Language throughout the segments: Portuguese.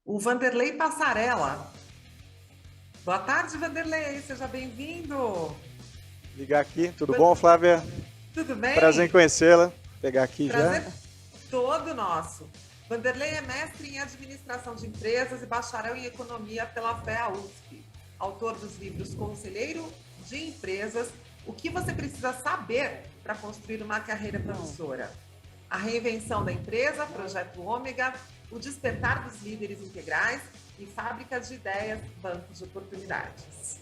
o Vanderlei Passarella. Boa tarde, Vanderlei, seja bem-vindo. Ligar aqui, tudo bom, Flávia? Tudo bem? Prazer em conhecê-la. Vou pegar aqui Prazer já. todo nosso. Vanderlei é mestre em administração de empresas e bacharel em economia pela FEA USP. Autor dos livros Conselheiro de Empresas, O que você precisa saber para construir uma carreira promissora. A reinvenção da empresa, Projeto Ômega, o despertar dos líderes integrais e fábrica de ideias, banco de oportunidades.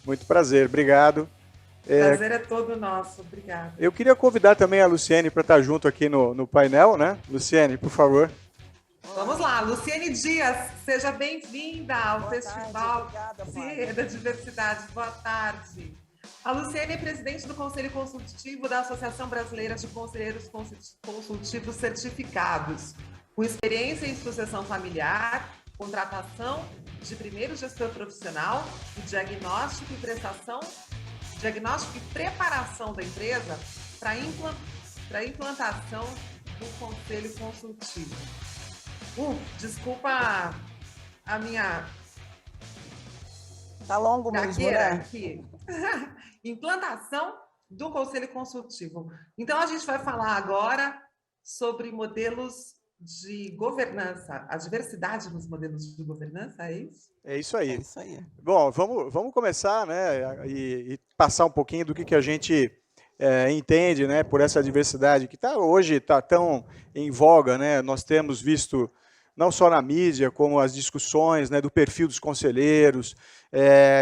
Muito prazer, obrigado. Prazer é todo nosso, obrigada. Eu queria convidar também a Luciene para estar junto aqui no painel, né? Luciene, por favor. Vamos lá, Luciene Dias, seja bem-vinda ao Festival da Diversidade. Boa tarde. A Luciene é presidente do Conselho Consultivo da Associação Brasileira de Conselheiros Consultivos Certificados, com experiência em sucessão familiar, contratação de primeiro gestor profissional e diagnóstico e preparação da empresa para a implantação do Conselho Consultivo. Desculpa a minha... Tá longo mesmo, né? Aqui. Implantação do Conselho Consultivo. Então, a gente vai falar agora sobre modelos de governança, a diversidade nos modelos de governança, é isso? É isso aí. É isso aí. Bom, vamos começar, né, e passar um pouquinho do que a gente entende, né, por essa diversidade que hoje está tão em voga, né? Nós temos visto não só na mídia, como as discussões, né, do perfil dos conselheiros,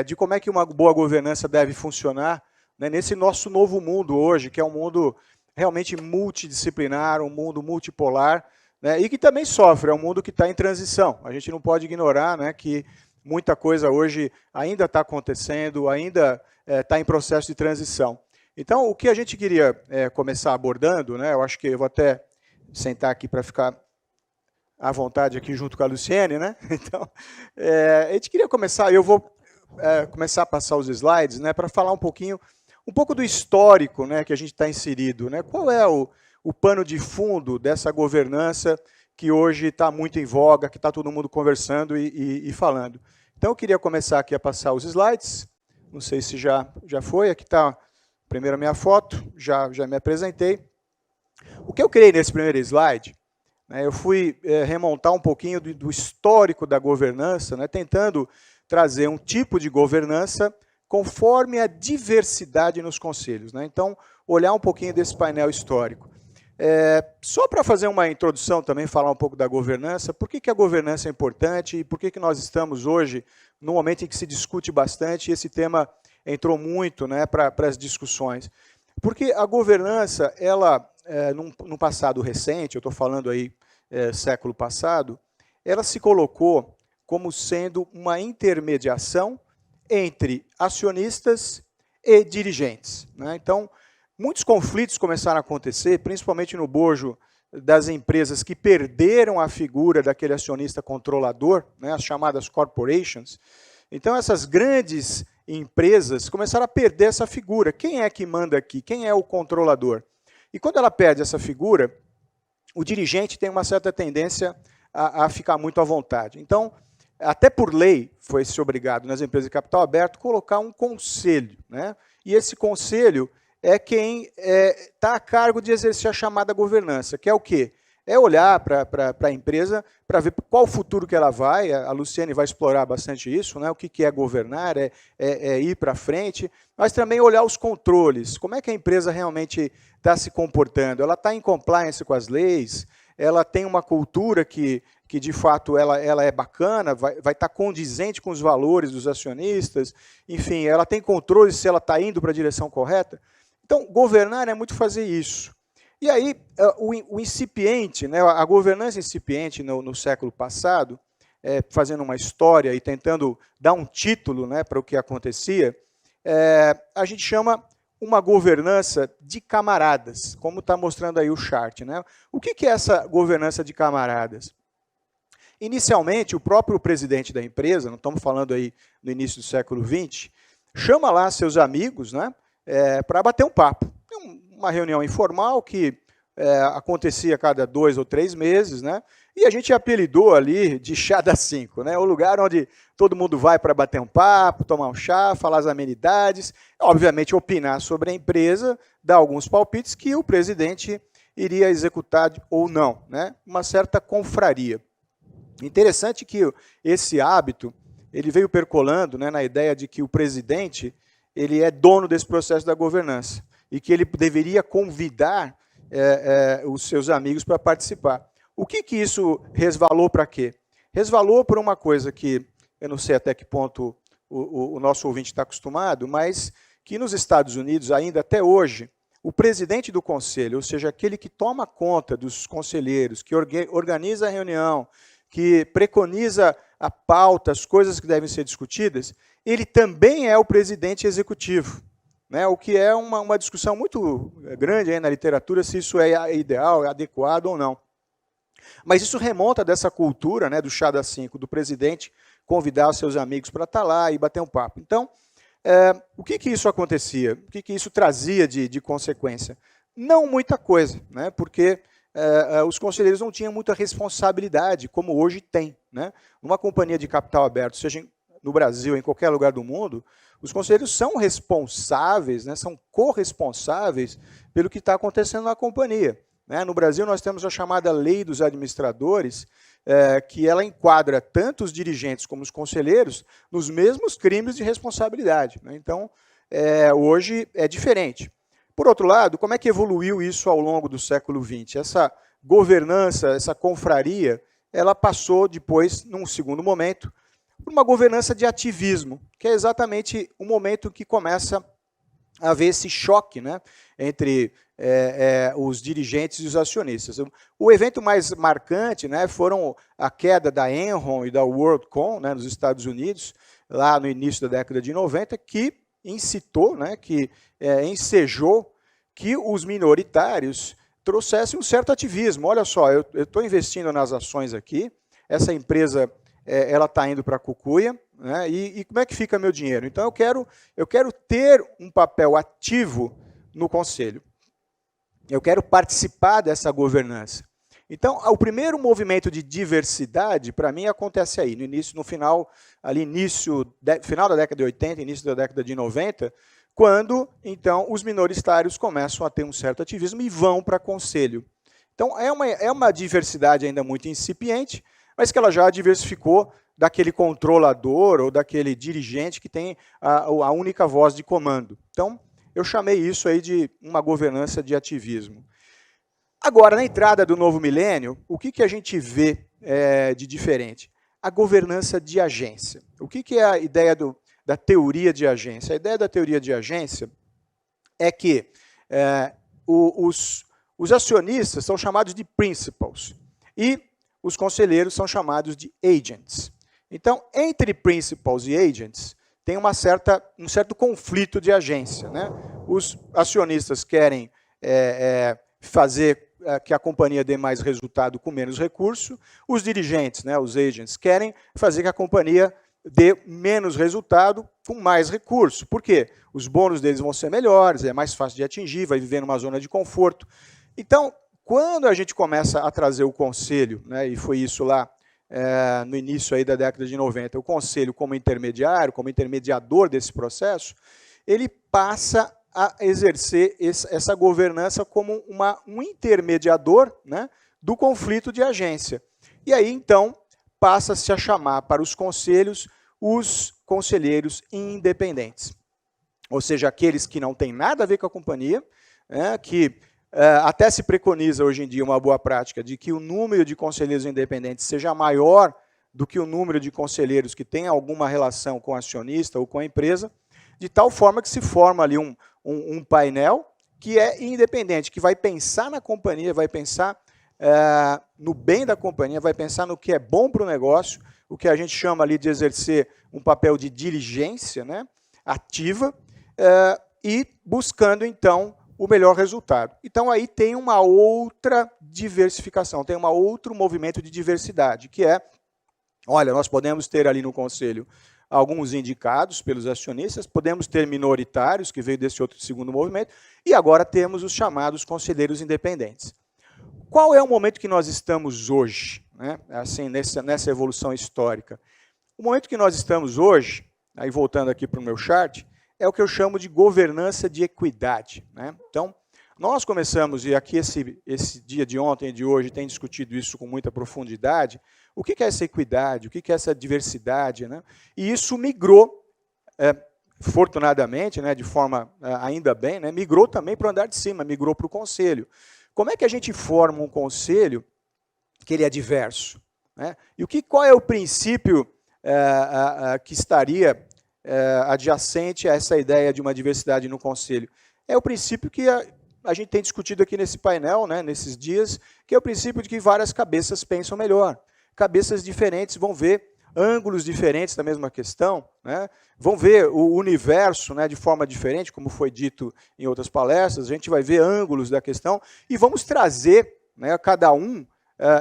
de como é que uma boa governança deve funcionar, né, nesse nosso novo mundo hoje, que é um mundo realmente multidisciplinar, um mundo multipolar, né, e que também sofre, é um mundo que está em transição. A gente não pode ignorar, né, que muita coisa hoje ainda está acontecendo, ainda está em processo de transição. Então, o que a gente queria começar abordando, né, eu acho que eu vou até sentar aqui para ficar à vontade aqui junto com a Luciene, né? Então, a gente queria começar, eu vou começar a passar os slides, né, para falar um pouco do histórico, né, que a gente está inserido, né? Qual é o pano de fundo dessa governança que hoje está muito em voga, que está todo mundo conversando e falando. Então, eu queria começar aqui a passar os slides, não sei se já foi, aqui está primeiro a minha foto, já me apresentei. O que eu criei nesse primeiro slide, né, eu fui remontar um pouquinho do histórico da governança, né, tentando trazer um tipo de governança conforme a diversidade nos conselhos, né? Então, olhar um pouquinho desse painel histórico. Só para fazer uma introdução também, falar um pouco da governança, por que a governança é importante e por que nós estamos hoje num momento em que se discute bastante, e esse tema entrou muito, né, para as discussões. Porque a governança, ela, num passado recente, eu estou falando aí século passado, ela se colocou como sendo uma intermediação entre acionistas e dirigentes, né? Então, muitos conflitos começaram a acontecer, principalmente no bojo das empresas que perderam a figura daquele acionista controlador, né, as chamadas corporations. Então, essas grandes empresas começaram a perder essa figura. Quem é que manda aqui? Quem é o controlador? E quando ela perde essa figura, o dirigente tem uma certa tendência a ficar muito à vontade. Então, até por lei, foi-se obrigado nas empresas de capital aberto colocar um conselho, né? E esse conselho é quem está a cargo de exercer a chamada governança, que é o quê? É olhar para a empresa para ver qual o futuro que ela vai, a Luciene vai explorar bastante isso, né? O que é governar, ir para frente, mas também olhar os controles, como é que a empresa realmente está se comportando, ela está em compliance com as leis, ela tem uma cultura que de fato ela é bacana, vai estar condizente com os valores dos acionistas, enfim, ela tem controle se ela está indo para a direção correta. Então, governar é muito fazer isso. E aí, o incipiente, né, a governança incipiente no século passado, fazendo uma história e tentando dar um título, né, para o que acontecia, a gente chama uma governança de camaradas, como está mostrando aí o chart, né? O que é essa governança de camaradas? Inicialmente, o próprio presidente da empresa, não estamos falando aí no início do século XX, chama lá seus amigos, né, para bater um papo. Uma reunião informal que acontecia a cada 2 ou 3 meses, né, E a gente apelidou ali de chá das 5, né? O lugar onde todo mundo vai para bater um papo, tomar um chá, falar as amenidades, obviamente opinar sobre a empresa, dar alguns palpites que o presidente iria executar ou não, né? Uma certa confraria. Interessante que esse hábito ele veio percolando, né, na ideia de que o presidente ele é dono desse processo da governança e que ele deveria convidar os seus amigos para participar. O que isso resvalou para quê? Resvalou por uma coisa que eu não sei até que ponto o nosso ouvinte está acostumado, mas que nos Estados Unidos, ainda até hoje, o presidente do conselho, ou seja, aquele que toma conta dos conselheiros, que organiza a reunião, que preconiza a pauta, as coisas que devem ser discutidas, ele também é o presidente executivo, né? O que é uma discussão muito grande aí na literatura, se isso é ideal, é adequado ou não. Mas isso remonta dessa cultura, né, do chá das 5, do presidente convidar os seus amigos para estar lá e bater um papo. Então, o que isso acontecia? O que isso trazia de consequência? Não muita coisa, né, porque os conselheiros não tinham muita responsabilidade, como hoje tem, né? Numa companhia de capital aberto, seja no Brasil, em qualquer lugar do mundo, os conselheiros são responsáveis, né, são corresponsáveis pelo que está acontecendo na companhia. Né? No Brasil, nós temos a chamada Lei dos Administradores, que ela enquadra tanto os dirigentes como os conselheiros nos mesmos crimes de responsabilidade. Né? Então, hoje é diferente. Por outro lado, como é que evoluiu isso ao longo do século XX? Essa governança, essa confraria, ela passou depois, num segundo momento, por uma governança de ativismo, que é exatamente o momento que começa a haver esse choque, né, entre os dirigentes e os acionistas. O evento mais marcante, né, foram a queda da Enron e da WorldCom, né, nos Estados Unidos, lá no início da década de 90, que incitou, né, que ensejou que os minoritários trouxessem um certo ativismo. Olha só, eu estou investindo nas ações aqui, essa empresa ela está indo para a cucuia, né, e como é que fica meu dinheiro? Então eu quero ter um papel ativo no conselho. Eu quero participar dessa governança. Então, o primeiro movimento de diversidade, para mim, acontece aí, final da década de 80, início da década de 90, quando, então, os minoritários começam a ter um certo ativismo e vão para conselho. Então, é uma diversidade ainda muito incipiente, mas que ela já diversificou daquele controlador ou daquele dirigente que tem a única voz de comando. Então, eu chamei isso aí de uma governança de ativismo. Agora, na entrada do novo milênio, o que a gente vê de diferente? A governança de agência. O que é a ideia da teoria de agência? A ideia da teoria de agência é que os acionistas são chamados de principals e os conselheiros são chamados de agents. Então, entre principals e agents, tem um certo conflito de agência. Né? Os acionistas querem fazer que a companhia dê mais resultado com menos recurso, os dirigentes, né, os agents, querem fazer que a companhia dê menos resultado com mais recurso. Por quê? Os bônus deles vão ser melhores, é mais fácil de atingir, vai viver numa zona de conforto. Então, quando a gente começa a trazer o conselho, né, e foi isso lá no início aí da década de 90, o conselho como intermediário, como intermediador desse processo, ele passa a exercer essa governança como um intermediador, né, do conflito de agência. E aí, então, passa-se a chamar para os conselhos os conselheiros independentes. Ou seja, aqueles que não têm nada a ver com a companhia, né, que até se preconiza hoje em dia uma boa prática de que o número de conselheiros independentes seja maior do que o número de conselheiros que têm alguma relação com o acionista ou com a empresa, de tal forma que se forma ali um painel que é independente, que vai pensar na companhia, vai pensar no bem da companhia, vai pensar no que é bom para o negócio, o que a gente chama ali de exercer um papel de diligência, né, ativa, e buscando, então, o melhor resultado. Então, aí tem uma outra diversificação, tem um outro movimento de diversidade, que é, olha, nós podemos ter ali no conselho alguns indicados pelos acionistas, podemos ter minoritários, que veio desse outro segundo movimento, e agora temos os chamados conselheiros independentes. Qual é o momento que nós estamos hoje? né, assim, nessa evolução histórica. O momento que nós estamos hoje, aí voltando aqui para o meu chart, é o que eu chamo de governança de equidade, né? Então, nós começamos, e aqui esse dia de ontem e de hoje tem discutido isso com muita profundidade, o que é essa equidade, o que é essa diversidade, né? E isso migrou, fortunadamente, né, de forma ainda bem, né, migrou também para o andar de cima, migrou para o conselho. Como é que a gente forma um conselho que ele é diverso, né? E qual é o princípio que estaria adjacente a essa ideia de uma diversidade no conselho? É o princípio que a gente tem discutido aqui nesse painel, né, nesses dias, que é o princípio de que várias cabeças pensam melhor. Cabeças diferentes vão ver ângulos diferentes da mesma questão, né? Vão ver o universo, né, de forma diferente, como foi dito em outras palestras, a gente vai ver ângulos da questão e vamos trazer, né, cada um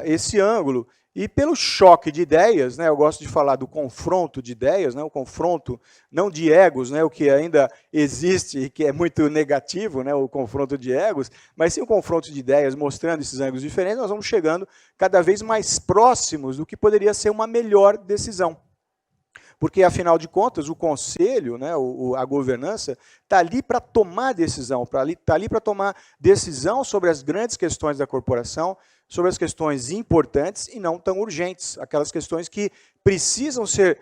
esse ângulo. E pelo choque de ideias, né, eu gosto de falar do confronto de ideias, né, o confronto não de egos, né, o que ainda existe e que é muito negativo, né, o confronto de egos, mas sim o confronto de ideias mostrando esses ângulos diferentes, nós vamos chegando cada vez mais próximos do que poderia ser uma melhor decisão. Porque, afinal de contas, o conselho, né, a governança, está ali para tomar decisão, está ali para tomar decisão sobre as grandes questões da corporação, sobre as questões importantes e não tão urgentes, aquelas questões que precisam ser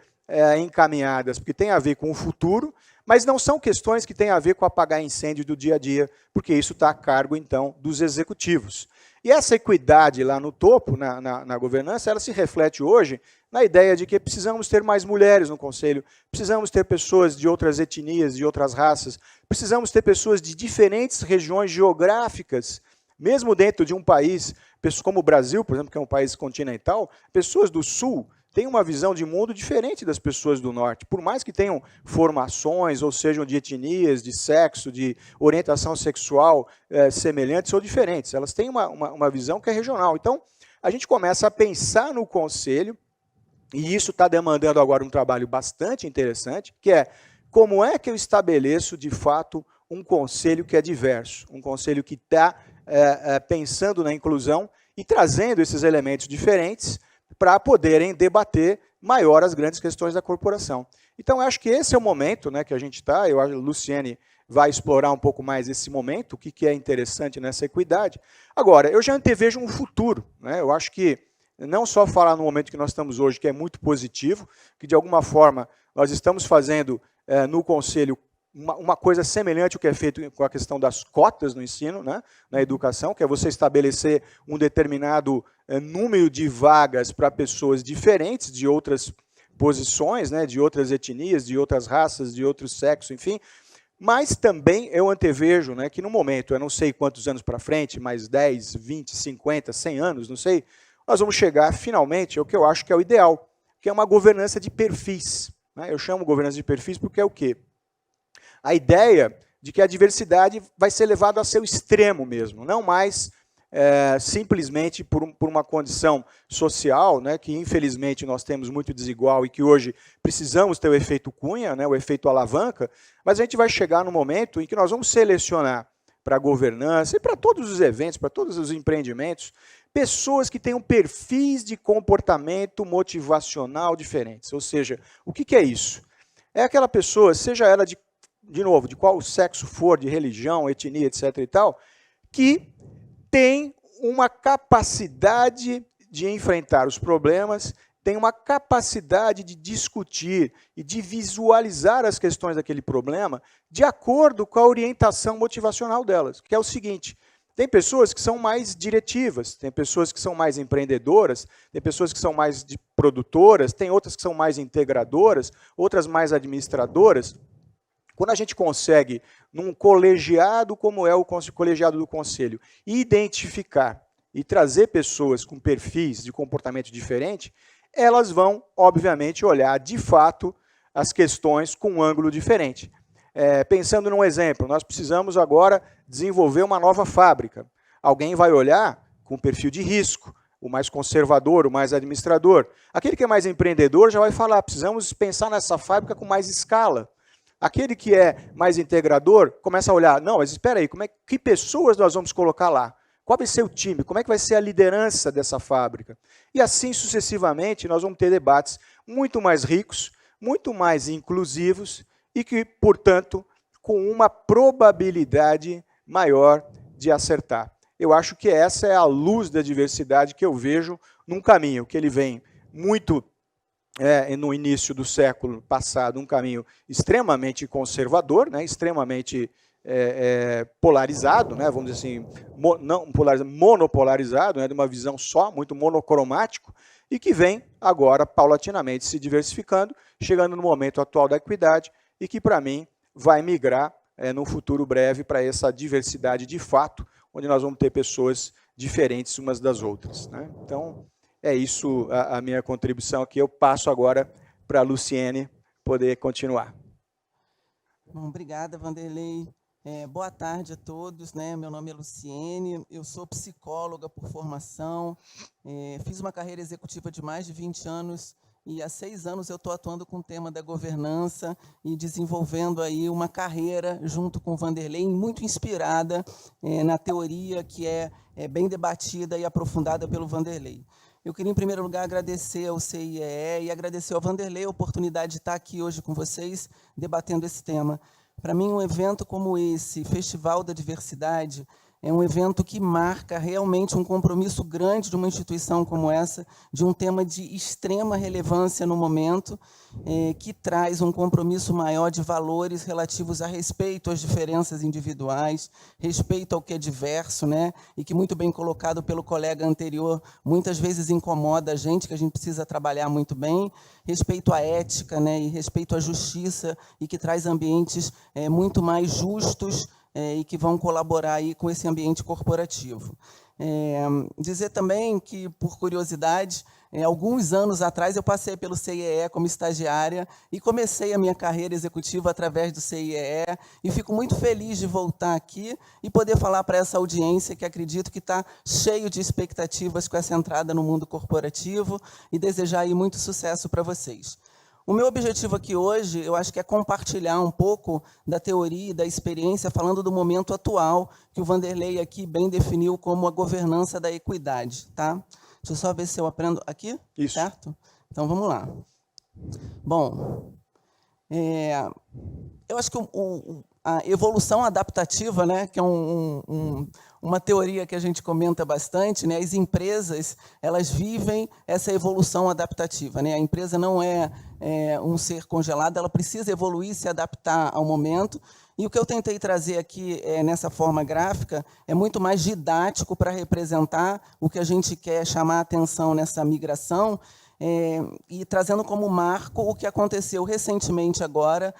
encaminhadas, porque tem a ver com o futuro, mas não são questões que têm a ver com apagar incêndio do dia a dia, porque isso está a cargo, então, dos executivos. E essa equidade lá no topo, na governança, ela se reflete hoje na ideia de que precisamos ter mais mulheres no conselho, precisamos ter pessoas de outras etnias, de outras raças, precisamos ter pessoas de diferentes regiões geográficas, mesmo dentro de um país, como o Brasil, por exemplo, que é um país continental, pessoas do Sul têm uma visão de mundo diferente das pessoas do Norte. Por mais que tenham formações, ou sejam de etnias, de sexo, de orientação sexual semelhantes ou diferentes, elas têm uma visão que é regional. Então, a gente começa a pensar no conselho, e isso está demandando agora um trabalho bastante interessante, que é como é que eu estabeleço, de fato, um conselho que é diverso, um conselho que está pensando na inclusão e trazendo esses elementos diferentes para poderem debater maior as grandes questões da corporação. Então, eu acho que esse é o momento, né, que a gente está, eu acho que a Luciene vai explorar um pouco mais esse momento, o que é interessante nessa equidade. Agora, eu já antevejo um futuro, né, eu acho que não só falar no momento que nós estamos hoje, que é muito positivo, que de alguma forma nós estamos fazendo no Conselho uma coisa semelhante ao que é feito com a questão das cotas no ensino, né, na educação, que é você estabelecer um determinado número de vagas para pessoas diferentes, de outras posições, né, de outras etnias, de outras raças, de outro sexo, enfim. Mas também eu antevejo, né, que no momento, eu não sei quantos anos para frente, mais 10, 20, 50, 100 anos, não sei, nós vamos chegar finalmente ao que eu acho que é o ideal, que é uma governança de perfis, né? Eu chamo governança de perfis porque é o quê? A ideia de que a diversidade vai ser levada a seu extremo mesmo, não mais simplesmente por uma condição social, né, que infelizmente nós temos muito desigual e que hoje precisamos ter o efeito cunha, né, o efeito alavanca, mas a gente vai chegar no momento em que nós vamos selecionar para a governança e para todos os eventos, para todos os empreendimentos, pessoas que tenham perfis de comportamento motivacional diferentes. Ou seja, o que é isso? É aquela pessoa, seja ela de novo, de qual sexo for, de religião, etnia, etc. e tal, que tem uma capacidade de enfrentar os problemas, tem uma capacidade de discutir e de visualizar as questões daquele problema de acordo com a orientação motivacional delas, que é o seguinte: tem pessoas que são mais diretivas, tem pessoas que são mais empreendedoras, tem pessoas que são mais produtoras, tem outras que são mais integradoras, outras mais administradoras. Quando a gente consegue, num colegiado como é o colegiado do Conselho, identificar e trazer pessoas com perfis de comportamento diferente, elas vão, obviamente, olhar, de fato, as questões com um ângulo diferente. Pensando num exemplo, nós precisamos agora desenvolver uma nova fábrica. Alguém vai olhar com perfil de risco, o mais conservador, o mais administrador. Aquele que é mais empreendedor já vai falar, precisamos pensar nessa fábrica com mais escala. Aquele que é mais integrador começa a olhar, não, mas espera aí, que pessoas nós vamos colocar lá? Qual vai ser o time? Como é que vai ser a liderança dessa fábrica? E assim sucessivamente nós vamos ter debates muito mais ricos, muito mais inclusivos e que, portanto, com uma probabilidade maior de acertar. Eu acho que essa é a luz da diversidade que eu vejo num caminho que ele vem muito no início do século passado, um caminho extremamente conservador, né, extremamente polarizado, né, vamos dizer assim, não polarizado, monopolarizado, né, de uma visão só, muito monocromático, e que vem agora paulatinamente se diversificando, chegando no momento atual da equidade, e que, para mim, vai migrar no futuro breve para essa diversidade de fato, onde nós vamos ter pessoas diferentes umas das outras, né? Então, é isso a minha contribuição aqui. Eu passo agora para a Luciene poder continuar. Bom, obrigada, Vanderlei. Boa tarde a todos, né? Meu nome é Luciene, eu sou psicóloga por formação, fiz uma carreira executiva de mais de 20 anos e há 6 anos eu estou atuando com o tema da governança e desenvolvendo aí uma carreira junto com o Vanderlei, muito inspirada na teoria que é bem debatida e aprofundada pelo Vanderlei. Eu queria, em primeiro lugar, agradecer ao CIEE e agradecer ao Vanderlei a oportunidade de estar aqui hoje com vocês, debatendo esse tema. Para mim, um evento como esse, Festival da Diversidade, é um evento que marca realmente um compromisso grande de uma instituição como essa, de um tema de extrema relevância no momento, que traz um compromisso maior de valores relativos a respeito às diferenças individuais, respeito ao que é diverso, né? E que, muito bem colocado pelo colega anterior, muitas vezes incomoda a gente, que a gente precisa trabalhar muito bem, respeito à ética, né? E respeito à justiça, e que traz ambientes muito mais justos, e que vão colaborar aí com esse ambiente corporativo. Dizer também que, por curiosidade, alguns anos atrás eu passei pelo CIEE como estagiária e comecei a minha carreira executiva através do CIEE e fico muito feliz de voltar aqui e poder falar para essa audiência que acredito que está cheio de expectativas com essa entrada no mundo corporativo e desejar aí muito sucesso para vocês. O meu objetivo aqui hoje, eu acho que é compartilhar um pouco da teoria e da experiência, falando do momento atual, que o Vanderlei aqui bem definiu como a governança da equidade. Tá? Deixa eu só ver se eu aprendo aqui. Isso. Certo? Então, vamos lá. Bom, eu acho que a evolução adaptativa, né, que é uma teoria que a gente comenta bastante, né, as empresas elas vivem essa evolução adaptativa. Né? A empresa não é um ser congelado, ela precisa evoluir, se adaptar ao momento. E o que eu tentei trazer aqui nessa forma gráfica é muito mais didático para representar o que a gente quer chamar a atenção nessa migração, e trazendo como marco o que aconteceu recentemente agora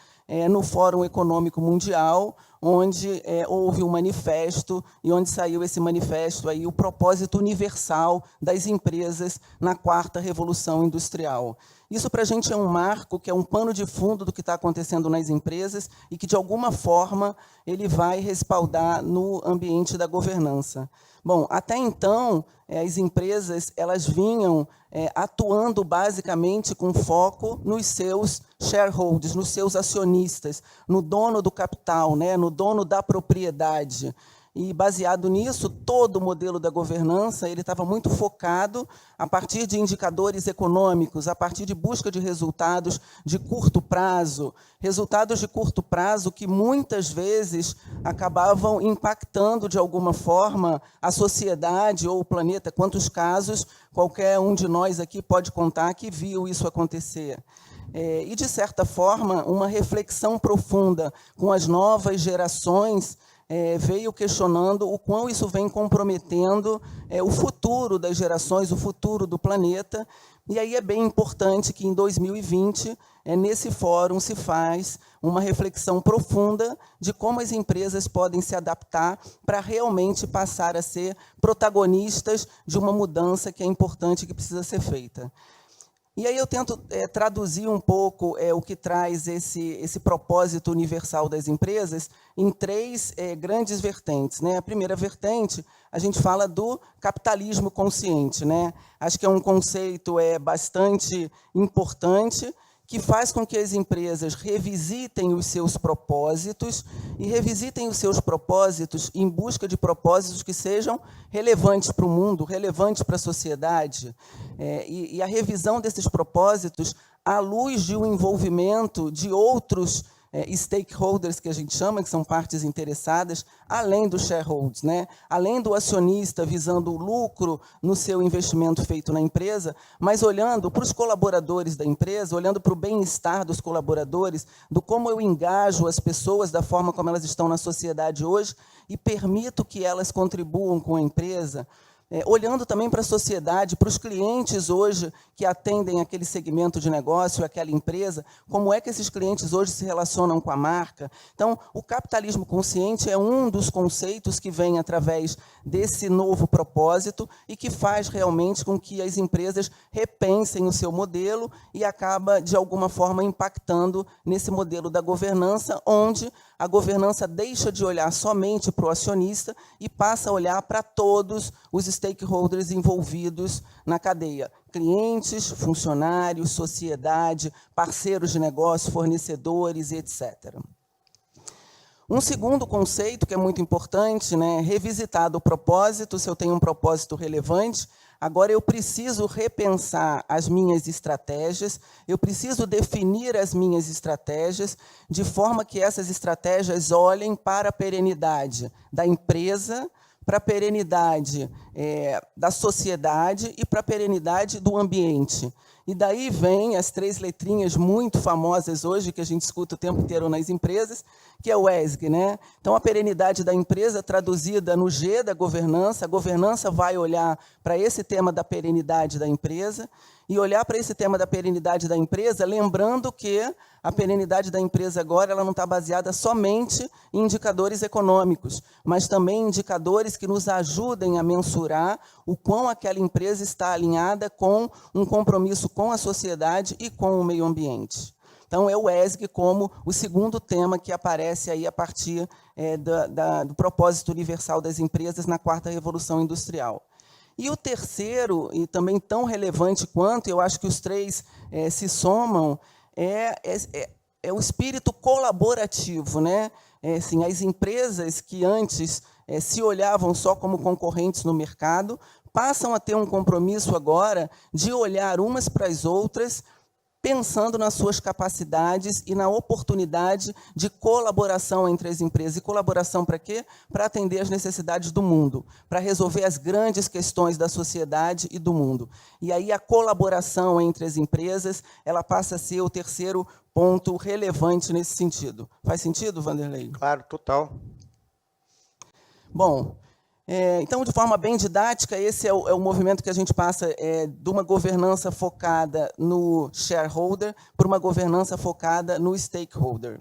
no Fórum Econômico Mundial, onde houve um manifesto, e onde saiu esse manifesto, aí, o propósito universal das empresas na 4ª Revolução Industrial. Isso, para a gente, é um marco, que é um pano de fundo do que está acontecendo nas empresas e que, de alguma forma, ele vai respaldar no ambiente da governança. Bom, até então, as empresas elas vinham atuando basicamente com foco nos seus shareholders, nos seus acionistas, no dono do capital, né, no dono da propriedade. E, baseado nisso, todo o modelo da governança ele estava muito focado a partir de indicadores econômicos, a partir de busca de resultados de curto prazo, resultados de curto prazo que, muitas vezes, acabavam impactando, de alguma forma, a sociedade ou o planeta. Quantos casos qualquer um de nós aqui pode contar que viu isso acontecer? E, de certa forma, uma reflexão profunda com as novas gerações veio questionando o quão isso vem comprometendo o futuro das gerações, o futuro do planeta. E aí é bem importante que, em 2020, nesse fórum se faz uma reflexão profunda de como as empresas podem se adaptar para realmente passar a ser protagonistas de uma mudança que é importante e que precisa ser feita. E aí eu tento traduzir um pouco o que traz esse propósito universal das empresas em 3 grandes vertentes. Né? A primeira vertente, a gente fala do capitalismo consciente. Né? Acho que é um conceito bastante importante, que faz com que as empresas revisitem os seus propósitos e revisitem os seus propósitos em busca de propósitos que sejam relevantes para o mundo, relevantes para a sociedade. E a revisão desses propósitos à luz de um envolvimento de outros stakeholders, que a gente chama, que são partes interessadas, além dos shareholders, né? Além do acionista visando o lucro no seu investimento feito na empresa, mas olhando para os colaboradores da empresa, olhando para o bem-estar dos colaboradores, do como eu engajo as pessoas da forma como elas estão na sociedade hoje e permito que elas contribuam com a empresa. Olhando também para a sociedade, para os clientes hoje que atendem aquele segmento de negócio, aquela empresa, como é que esses clientes hoje se relacionam com a marca. Então, o capitalismo consciente é um dos conceitos que vem através desse novo propósito e que faz realmente com que as empresas repensem o seu modelo e acaba, de alguma forma, impactando nesse modelo da governança, onde a governança deixa de olhar somente para o acionista e passa a olhar para todos os stakeholders envolvidos na cadeia. Clientes, funcionários, sociedade, parceiros de negócio, fornecedores, etc. Um segundo conceito que é muito importante, né, revisitar o propósito, se eu tenho um propósito relevante, agora eu preciso repensar as minhas estratégias, eu preciso definir as minhas estratégias de forma que essas estratégias olhem para a perenidade da empresa, para a perenidade da sociedade e para a perenidade do ambiente. E daí vem as 3 letrinhas muito famosas hoje, que a gente escuta o tempo inteiro nas empresas, que é o ESG, né? Então, a perenidade da empresa, traduzida no G da governança, a governança vai olhar para esse tema da perenidade da empresa, e olhar para esse tema da perenidade da empresa, lembrando que a perenidade da empresa agora ela não está baseada somente em indicadores econômicos, mas também em indicadores que nos ajudem a mensurar o quão aquela empresa está alinhada com um compromisso com a sociedade e com o meio ambiente. Então, é o ESG como o segundo tema que aparece aí a partir do propósito universal das empresas na 4ª Revolução Industrial. E o terceiro, e também tão relevante quanto, eu acho que os 3 se somam, é o espírito colaborativo, né? Assim, as empresas que antes se olhavam só como concorrentes no mercado, passam a ter um compromisso agora de olhar umas para as outras, pensando nas suas capacidades e na oportunidade de colaboração entre as empresas. E colaboração para quê? Para atender as necessidades do mundo, para resolver as grandes questões da sociedade e do mundo. E aí a colaboração entre as empresas, ela passa a ser o terceiro ponto relevante nesse sentido. Faz sentido, Vanderlei? Claro, total. Bom, então, de forma bem didática, esse é o movimento que a gente passa de uma governança focada no shareholder para uma governança focada no stakeholder.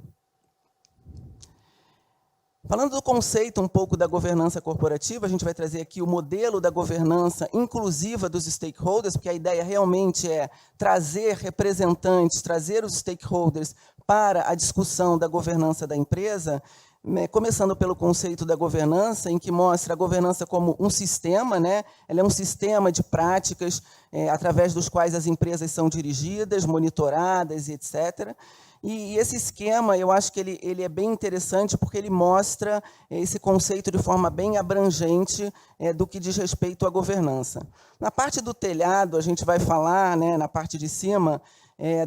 Falando do conceito um pouco da governança corporativa, a gente vai trazer aqui o modelo da governança inclusiva dos stakeholders, porque a ideia realmente é trazer representantes, trazer os stakeholders para a discussão da governança da empresa, começando pelo conceito da governança, em que mostra a governança como um sistema, né? Ela é um sistema de práticas através dos quais as empresas são dirigidas, monitoradas, etc. E esse esquema, eu acho que ele é bem interessante porque ele mostra esse conceito de forma bem abrangente do que diz respeito à governança. Na parte do telhado, a gente vai falar, né, na parte de cima,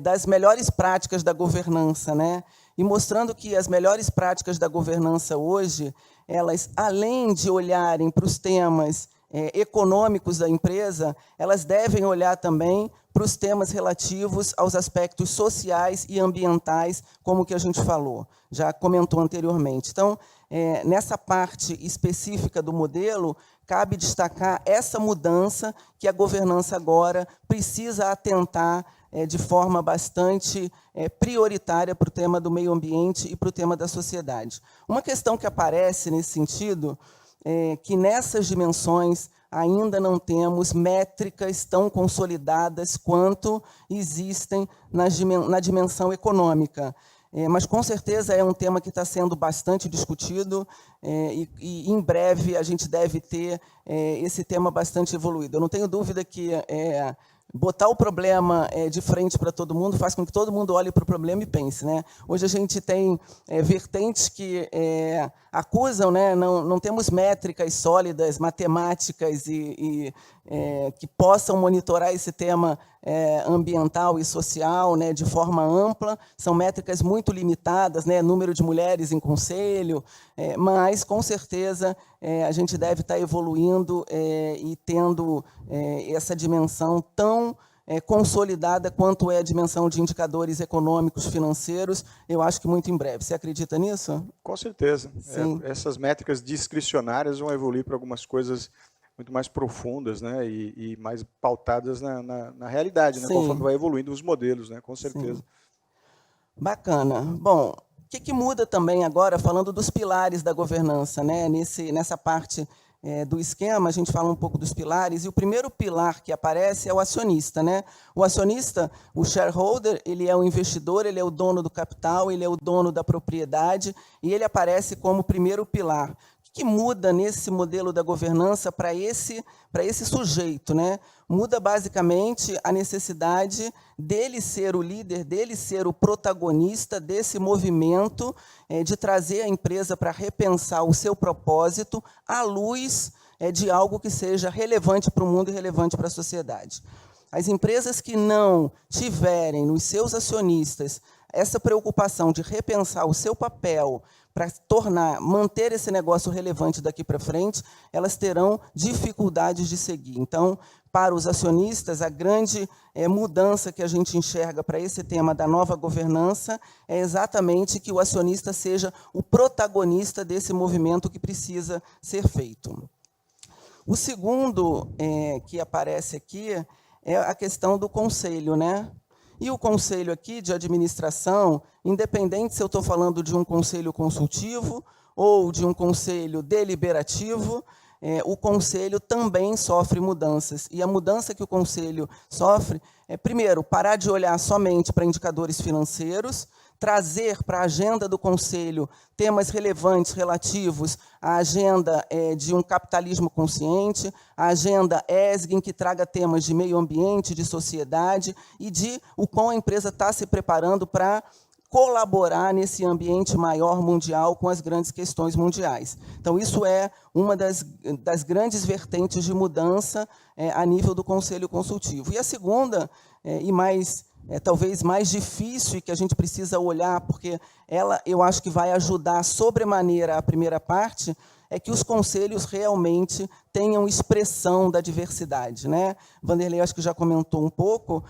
das melhores práticas da governança, né? E mostrando que as melhores práticas da governança hoje, elas, além de olharem para os temas econômicos da empresa, elas devem olhar também para os temas relativos aos aspectos sociais e ambientais, como que a gente falou, já comentou anteriormente. Então, nessa parte específica do modelo, cabe destacar essa mudança que a governança agora precisa atentar de forma bastante prioritária para o tema do meio ambiente e para o tema da sociedade. Uma questão que aparece nesse sentido é que nessas dimensões ainda não temos métricas tão consolidadas quanto existem na dimensão econômica. Mas, com certeza, é um tema que está sendo bastante discutido e, em breve, a gente deve ter esse tema bastante evoluído. Eu não tenho dúvida que botar o problema de frente para todo mundo faz com que todo mundo olhe para o problema e pense, né? Hoje a gente tem vertentes que acusam, né? Não temos métricas sólidas, matemáticas que possam monitorar esse tema ambiental e social, né, de forma ampla. São métricas muito limitadas, né? Número de mulheres em conselho, mas, com certeza, a gente deve estar evoluindo e tendo essa dimensão tão consolidada quanto é a dimensão de indicadores econômicos, financeiros, eu acho que muito em breve. Você acredita nisso? Com certeza. Sim. Essas métricas discricionárias vão evoluir para algumas coisas muito mais profundas, né, e mais pautadas na realidade, né, conforme vai evoluindo os modelos, né, com certeza. Sim. Bacana. Bom, o que muda também agora, falando dos pilares da governança, né, nessa parte do esquema, a gente fala um pouco dos pilares, e o primeiro pilar que aparece é o acionista, né? O acionista, o shareholder, ele é o investidor, ele é o dono do capital, ele é o dono da propriedade, e ele aparece como primeiro pilar. O que muda nesse modelo da governança para esse sujeito, né? Muda basicamente a necessidade dele ser o líder, dele ser o protagonista desse movimento de trazer a empresa para repensar o seu propósito à luz de algo que seja relevante para o mundo e relevante para a sociedade. As empresas que não tiverem nos seus acionistas essa preocupação de repensar o seu papel para manter esse negócio relevante daqui para frente, elas terão dificuldades de seguir. Então, para os acionistas, a grande mudança que a gente enxerga para esse tema da nova governança é exatamente que o acionista seja o protagonista desse movimento que precisa ser feito. O segundo que aparece aqui é a questão do conselho, né? E o conselho aqui de administração, independente se eu estou falando de um conselho consultivo ou de um conselho deliberativo, o conselho também sofre mudanças. E a mudança que o conselho sofre é, primeiro, parar de olhar somente para indicadores financeiros, trazer para a agenda do conselho temas relevantes relativos à agenda de um capitalismo consciente, a agenda ESG, que traga temas de meio ambiente, de sociedade, e de o quão a empresa está se preparando para colaborar nesse ambiente maior mundial com as grandes questões mundiais. Então, isso é uma das grandes vertentes de mudança a nível do Conselho Consultivo. E a segunda, talvez mais difícil e que a gente precisa olhar, porque ela, eu acho que vai ajudar sobremaneira a primeira parte, é que os conselhos realmente tenham expressão da diversidade, né? Vanderlei, acho que já comentou um pouco,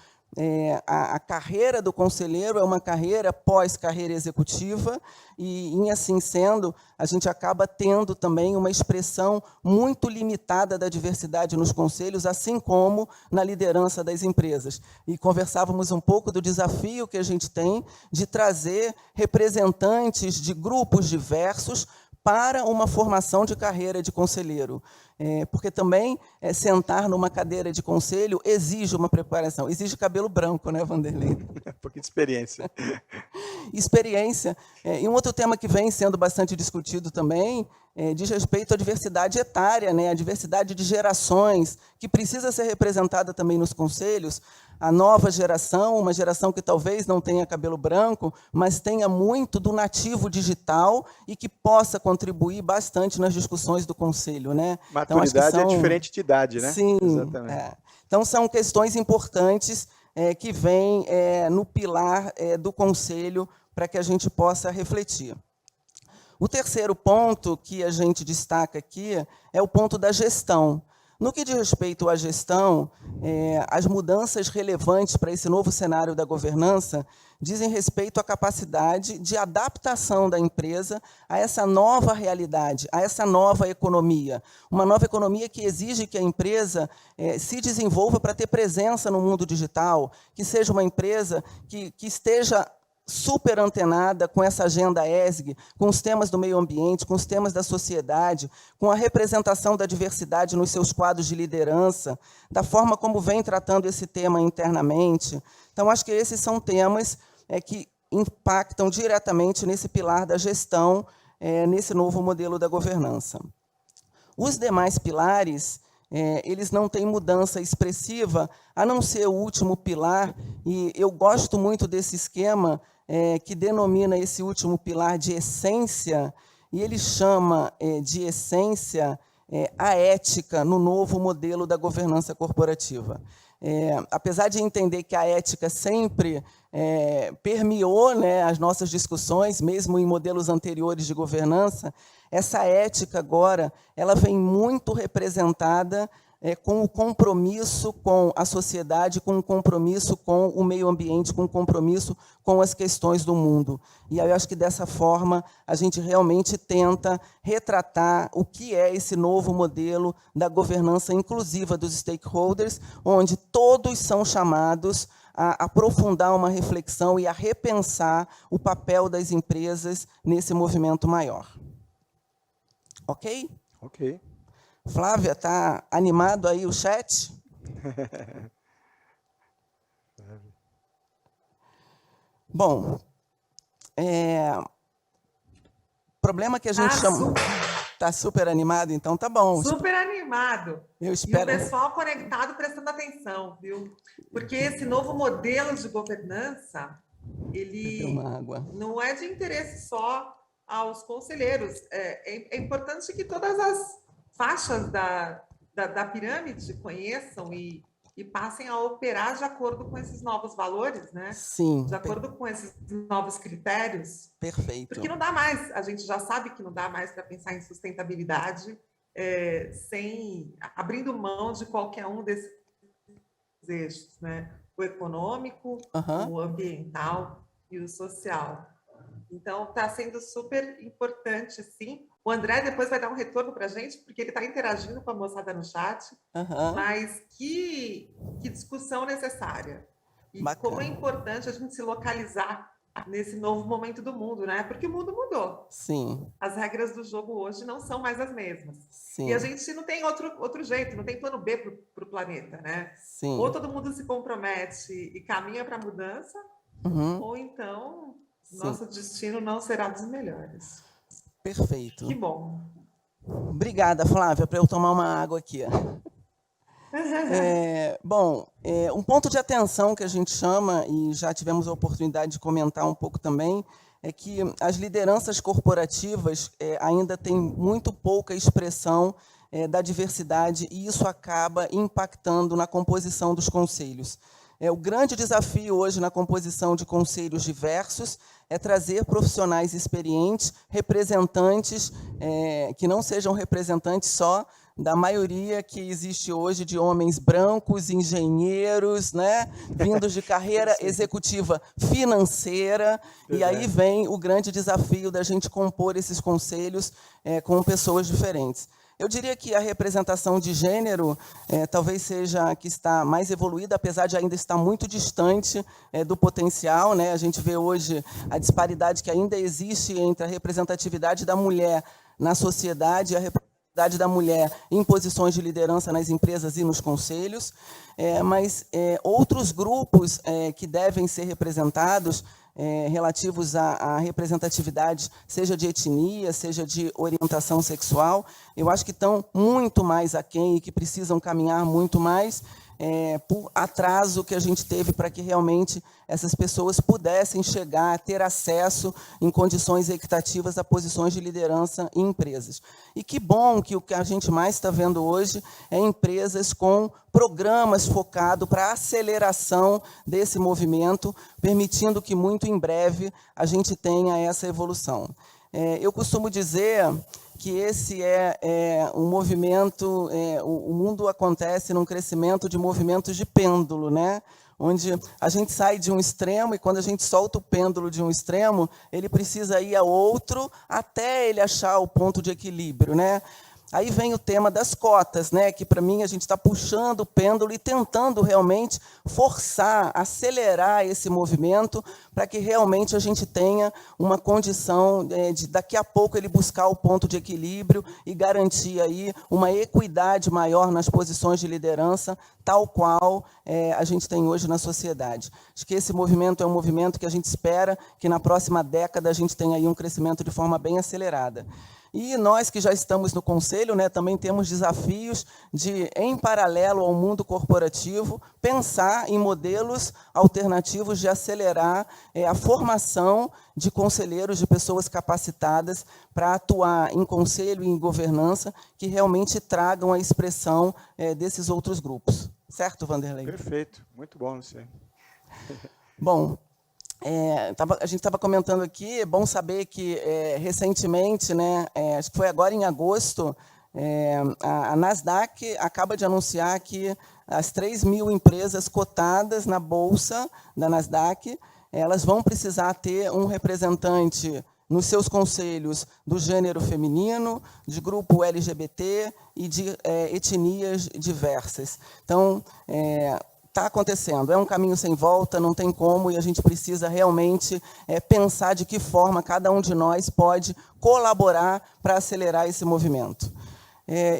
a carreira do conselheiro é uma carreira pós-carreira executiva e, em assim sendo, a gente acaba tendo também uma expressão muito limitada da diversidade nos conselhos, assim como na liderança das empresas. E conversávamos um pouco do desafio que a gente tem de trazer representantes de grupos diversos para uma formação de carreira de conselheiro. Porque também sentar numa cadeira de conselho exige uma preparação, exige cabelo branco, né, Vanderlei? Um pouquinho de experiência. Experiência. E um outro tema que vem sendo bastante discutido também diz respeito à diversidade etária, né, a diversidade de gerações, que precisa ser representada também nos conselhos. A nova geração, uma geração que talvez não tenha cabelo branco, mas tenha muito do nativo digital e que possa contribuir bastante nas discussões do conselho, né? Maturidade então, é diferente de idade, né? Sim. Exatamente. Então, são questões importantes que vêm no pilar do conselho para que a gente possa refletir. O terceiro ponto que a gente destaca aqui é o ponto da gestão. No que diz respeito à gestão, as mudanças relevantes para esse novo cenário da governança dizem respeito à capacidade de adaptação da empresa a essa nova realidade, a essa nova economia. Uma nova economia que exige que a empresa se desenvolva para ter presença no mundo digital, que seja uma empresa que esteja super antenada com essa agenda ESG, com os temas do meio ambiente, com os temas da sociedade, com a representação da diversidade nos seus quadros de liderança, da forma como vem tratando esse tema internamente. Então, acho que esses são temas que impactam diretamente nesse pilar da gestão, nesse novo modelo da governança. Os demais pilares, eles não têm mudança expressiva, a não ser o último pilar, e eu gosto muito desse esquema que denomina esse último pilar de essência, e ele chama de essência a ética no novo modelo da governança corporativa. Apesar de entender que a ética sempre permeou, né, as nossas discussões, mesmo em modelos anteriores de governança, essa ética agora ela vem muito representada com o compromisso com a sociedade, com o compromisso com o meio ambiente, com o compromisso com as questões do mundo. E aí eu acho que dessa forma a gente realmente tenta retratar o que é esse novo modelo da governança inclusiva dos stakeholders, onde todos são chamados a aprofundar uma reflexão e a repensar o papel das empresas nesse movimento maior. Ok? Ok. Flávia, está animado aí o chat? Bom, problema que a gente chama... Está super animado, então tá bom. Super animado. Eu espero... E o pessoal conectado prestando atenção, viu? Porque esse novo modelo de governança, ele não é de interesse só aos conselheiros. É importante que todas as faixas da pirâmide conheçam e passem a operar de acordo com esses novos valores, né? Sim. De acordo com esses novos critérios. Perfeito. Porque não dá mais, a gente já sabe que não dá mais para pensar em sustentabilidade sem abrindo mão de qualquer um desses eixos, né? O econômico, o ambiental e o social. Então, está sendo super importante, sim. O André depois vai dar um retorno para a gente, porque ele está interagindo com a moçada no chat. Mas que discussão necessária. E como é importante a gente se localizar nesse novo momento do mundo, né? Porque o mundo mudou. Sim. As regras do jogo hoje não são mais as mesmas. Sim. E a gente não tem outro jeito, não tem plano B para o planeta, né? Sim. Ou todo mundo se compromete e caminha para a mudança, ou então nosso destino não será dos melhores. Perfeito. Que bom. Obrigada, Flávia, para eu tomar uma água aqui. Um ponto de atenção que a gente chama, e já tivemos a oportunidade de comentar um pouco também, é que as lideranças corporativas ainda têm muito pouca expressão da diversidade, e isso acaba impactando na composição dos conselhos. O grande desafio hoje na composição de conselhos diversos é trazer profissionais experientes, representantes, que não sejam representantes só da maioria que existe hoje de homens brancos, engenheiros, né, vindos de carreira executiva financeira, e aí vem o grande desafio da gente compor esses conselhos com pessoas diferentes. Eu diria que a representação de gênero talvez seja a que está mais evoluída, apesar de ainda estar muito distante do potencial, né? A gente vê hoje a disparidade que ainda existe entre a representatividade da mulher na sociedade e a representatividade da mulher em posições de liderança nas empresas e nos conselhos, mas outros grupos que devem ser representados relativos à representatividade, seja de etnia, seja de orientação sexual, eu acho que estão muito mais aquém e que precisam caminhar muito mais por atraso que a gente teve para que realmente essas pessoas pudessem chegar a ter acesso em condições equitativas a posições de liderança em empresas. E que bom que o que a gente mais está vendo hoje é empresas com programas focados para a aceleração desse movimento, permitindo que muito em breve a gente tenha essa evolução. Eu costumo dizer que esse é um movimento, o mundo acontece num crescimento de movimentos de pêndulo, né? Onde a gente sai de um extremo e quando a gente solta o pêndulo de um extremo, ele precisa ir a outro até ele achar o ponto de equilíbrio, né? Aí vem o tema das cotas, né? Que para mim a gente está puxando o pêndulo e tentando realmente forçar, acelerar esse movimento para que realmente a gente tenha uma condição de daqui a pouco ele buscar o ponto de equilíbrio e garantir aí uma equidade maior nas posições de liderança, tal qual a gente tem hoje na sociedade. Acho que esse movimento é um movimento que a gente espera que na próxima década a gente tenha aí um crescimento de forma bem acelerada. E nós que já estamos no Conselho, né, também temos desafios de, em paralelo ao mundo corporativo, pensar em modelos alternativos de acelerar a formação de conselheiros, de pessoas capacitadas para atuar em conselho e em governança, que realmente tragam a expressão desses outros grupos. Certo, Vanderlei? Perfeito, muito bom, Luciane. Bom, a gente estava comentando aqui, é bom saber que recentemente, né, acho que foi agora em agosto, a Nasdaq acaba de anunciar que as 3.000 empresas cotadas na Bolsa da Nasdaq, elas vão precisar ter um representante nos seus conselhos do gênero feminino, de grupo LGBT e de etnias diversas. Então, está acontecendo, é um caminho sem volta, não tem como, e a gente precisa realmente pensar de que forma cada um de nós pode colaborar para acelerar esse movimento.